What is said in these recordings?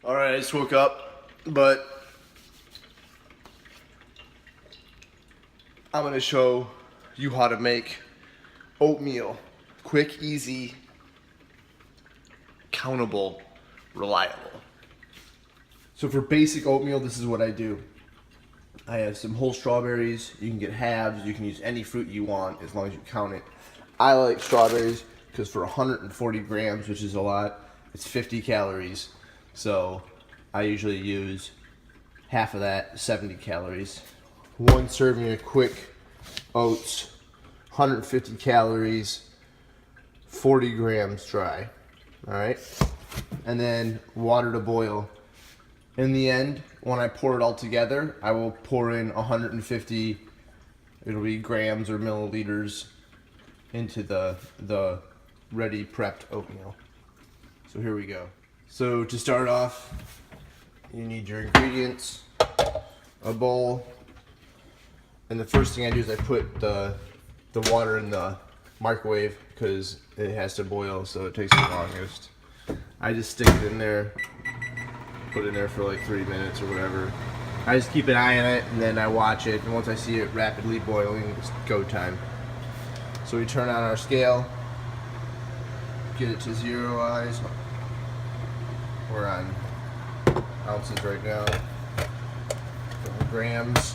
Alright, I just woke up, but I'm gonna show you how to make oatmeal. Quick, easy, countable, reliable. So for basic oatmeal, this is what I do. I have some whole strawberries. You can get halves. You can use any fruit you want as long as you count it. I like strawberries because for 140 grams, which is a lot, it's 50 calories. So I usually use half of that, 70 calories. One serving of quick oats, 150 calories, 40 grams dry. All right. And then water to boil. In the end, when I pour it all together, I will pour in 150, it'll be grams or milliliters into the ready prepped oatmeal. So here we go. So to start off, you need your ingredients, a bowl, and the first thing I do is I put the water in the microwave because it has to boil, so it takes the longest. I just stick it in there, put it in there for like 3 minutes or whatever. I just keep an eye on it and then I watch it, and once I see it rapidly boiling, it's go time. So we turn on our scale, get it to 0 eyes. We're on ounces right now. Grams,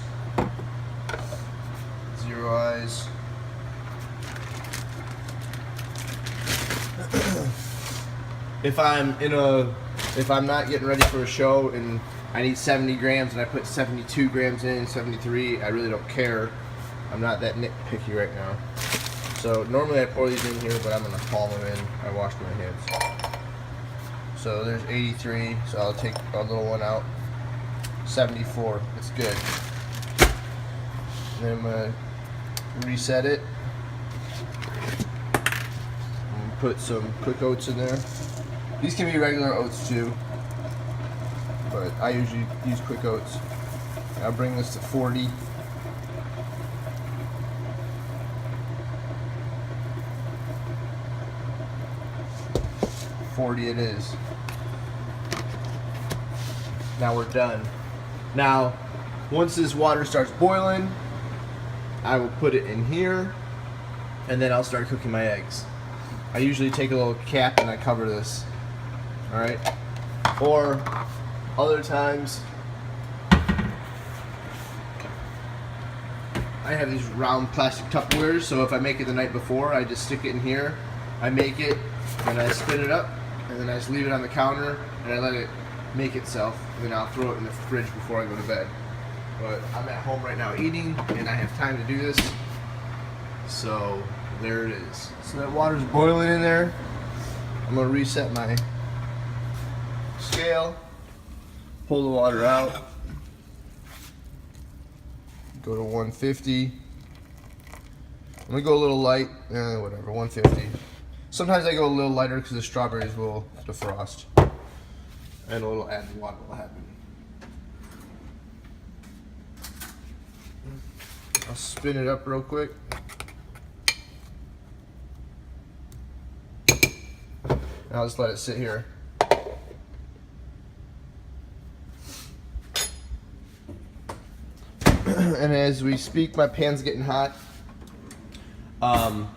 0 eyes. If I'm not getting ready for a show and I need 70 grams and I put 72 grams in, 73, I really don't care. I'm not that nitpicky right now. So normally I pour these in here, but I'm gonna palm them in. I wash my hands. So there's 83, so I'll take a little one out. 74, it's good. And then I'm gonna reset it. And put some quick oats in there. These can be regular oats too, but I usually use quick oats. I'll bring this to 40. It is. Now we're done. Now, once this water starts boiling, I will put it in here, and then I'll start cooking my eggs. I usually take a little cap and I cover this. All right. Or other times, I have these round plastic Tupperwares. So if I make it the night before, I just stick it in here. I make it, and I spin it up, and then I just leave it on the counter, and I let it make itself, and then I'll throw it in the fridge before I go to bed. But I'm at home right now eating, and I have time to do this, so there it is. So that water's boiling in there. I'm gonna reset my scale, pull the water out, go to 150. I'm gonna go a little light, whatever, 150. Sometimes I go a little lighter because the strawberries will defrost, and a little added water will happen. I'll spin it up real quick. And I'll just let it sit here. And as we speak, my pan's getting hot.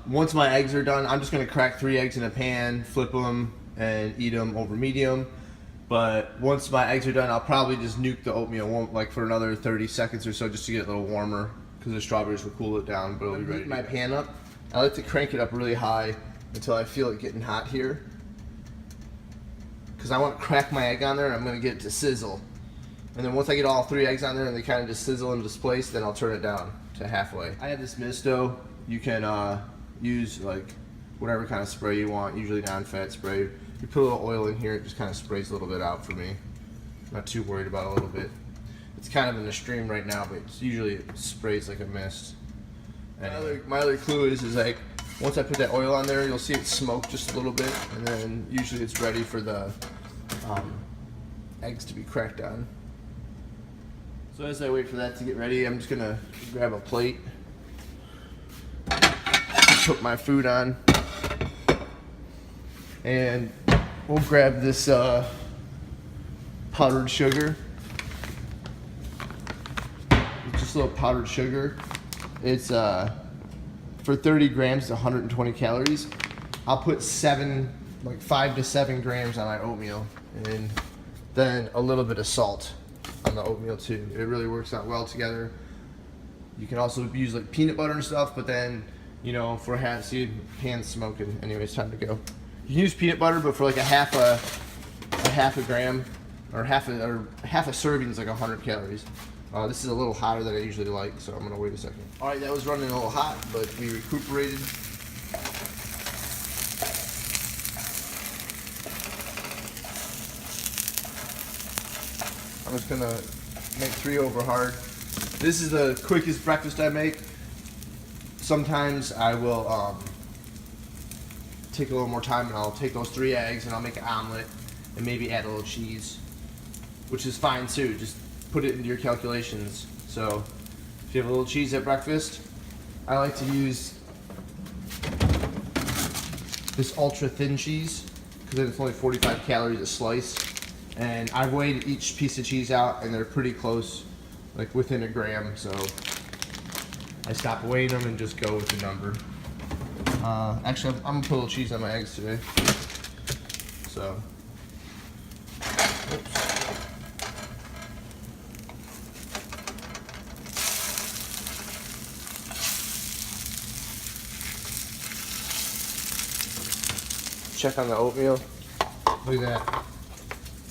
Once my eggs are done, I'm just going to crack 3 eggs in a pan, flip them, and eat them over medium. But once my eggs are done, I'll probably just nuke the oatmeal like for another 30 seconds or so just to get it a little warmer because the strawberries will cool it down, but it'll be ready. My pan up, I like to crank it up really high until I feel it getting hot here because I want to crack my egg on there and I'm going to get it to sizzle. And then once I get all 3 eggs on there and they kind of just sizzle and displace, then I'll turn it down to halfway. I have this misto. You can use like whatever kind of spray you want, usually non-fat spray. You put a little oil in here, it just kind of sprays a little bit out for me. Not too worried about a little bit. It's kind of in the stream right now, but it's usually it sprays like a mist. And my other clue is like once I put that oil on there, you'll see it smoke just a little bit, and then usually it's ready for the eggs to be cracked on. So as I wait for that to get ready, I'm just gonna grab a plate, put my food on, and we'll grab this powdered sugar. It's just a little powdered sugar. It's for 30 grams, it's 120 calories. I'll put 5 to 7 grams on my oatmeal, and then a little bit of salt on the oatmeal too. It really works out well together. You can also use like peanut butter and stuff, but then, you know, for see, pan's smoking. Anyways, time to go. You can use peanut butter, but for like a half a gram or half a serving is like 100 calories. This is a little hotter than I usually like, so I'm gonna wait a second. All right, that was running a little hot, but we recuperated. I'm just gonna make 3 over hard. This is the quickest breakfast I make. Sometimes I will take a little more time, and I'll take those 3 eggs and I'll make an omelet and maybe add a little cheese, which is fine too. Just put it into your calculations. So if you have a little cheese at breakfast, I like to use this ultra thin cheese because then it's only 45 calories a slice. And I've weighed each piece of cheese out, and they're pretty close, like within a gram. So I stop weighing them and just go with the number. Actually, I'm gonna put a little cheese on my eggs today. So, oops. Check on the oatmeal. Look at that.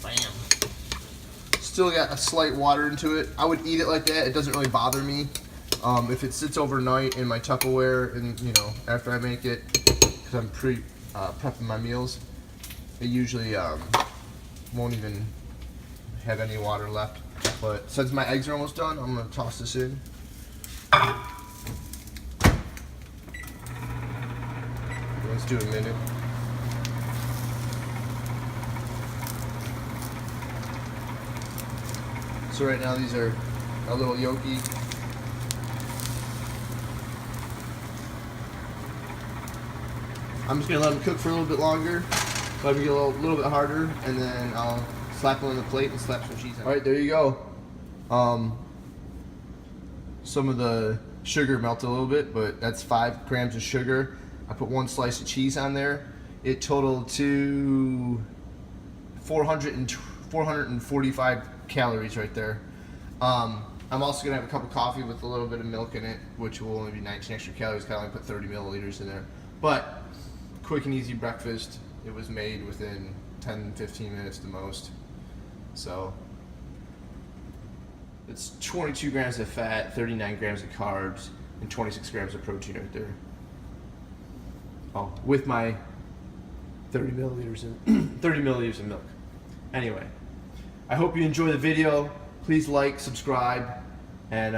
Bam. Still got a slight water into it. I would eat it like that. It doesn't really bother me. If it sits overnight in my Tupperware, and you know, after I make it, because I'm prepping my meals, it usually won't even have any water left. But since my eggs are almost done, I'm gonna toss this in. Let's do a minute. So right now these are a little yolky. I'm just gonna let them cook for a little bit longer, let them get a little bit harder, and then I'll slap them on the plate and slap some cheese on it. All right, there you go. Some of the sugar melted a little bit, but that's 5 grams of sugar. I put 1 slice of cheese on there. It totaled to 445 calories right there. I'm also gonna have a cup of coffee with a little bit of milk in it, which will only be 19 extra calories. I only put 30 milliliters in there. But quick and easy breakfast. It was made within 10-15 minutes the most. So it's 22 grams of fat, 39 grams of carbs, and 26 grams of protein right there. Oh, with my 30 milliliters of milk. Anyway, I hope you enjoy the video. Please like, subscribe, and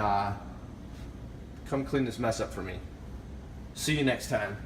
come clean this mess up for me. See you next time.